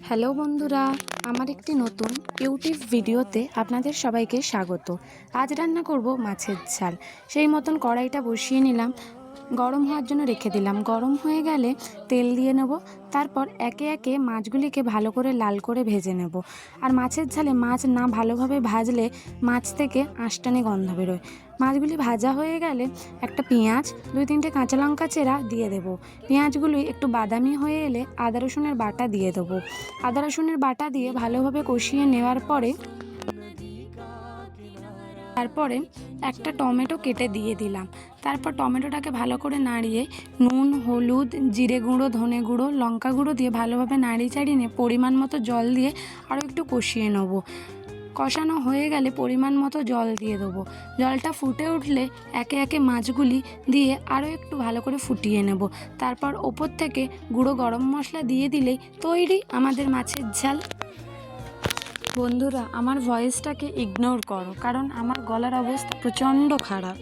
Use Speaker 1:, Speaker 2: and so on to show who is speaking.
Speaker 1: Hello বন্ধুরা, আমার একটি নতুন ইউটিউব ভিডিওতে আপনাদের সবাইকে স্বাগত। আজ রান্না করব মাছের ঝাল। সেই মতন কড়াইটা বসিয়ে নিলাম, গরম হওয়ার জন্য রেখে দিলাম। গরম হয়ে গেলে তেল দিয়ে নেব। তারপর একে একে মাছগুলিকে ভালো করে লাল করে ভেজে নেব। আর মাছের ঝালে মাছ না ভালোভাবে ভাজলে মাছ থেকে আঁশটানি গন্ধ বেরোয়। মাছগুলি ভাজা হয়ে গেলে একটা পেঁয়াজ, 2-3টে কাঁচা লঙ্কা চেরা দিয়ে দেবো। পেঁয়াজগুলি একটু বাদামি হয়ে এলে আদা রসুনের বাটা দিয়ে দেবো। আদা রসুনের বাটা দিয়ে ভালোভাবে কষিয়ে নেওয়ার পরে তারপরে একটা টমেটো কেটে দিয়ে দিলাম। তারপর টমেটোটাকে ভালো করে নাড়িয়ে নুন, হলুদ, জিরে গুঁড়ো, ধনে গুঁড়ো, লঙ্কা গুঁড়ো দিয়ে ভালোভাবে নাড়িয়ে চাড়িয়ে নিয়ে পরিমাণ মতো জল দিয়ে আরও একটু কষিয়ে নেব। কষানো হয়ে গেলে পরিমাণ মতো জল দিয়ে দেবো। জলটা ফুটে উঠলে একে একে মাছগুলি দিয়ে আরও একটু ভালো করে ফুটিয়ে নেব। তারপর ওপর থেকে গুঁড়ো গরম মশলা দিয়ে দিলেই তৈরি আমাদের মাছের ঝাল। বন্ধুরা, আমার ভয়েসটাকে ইগনোর করো, কারণ আমার গলার অবস্থা প্রচণ্ড খারাপ।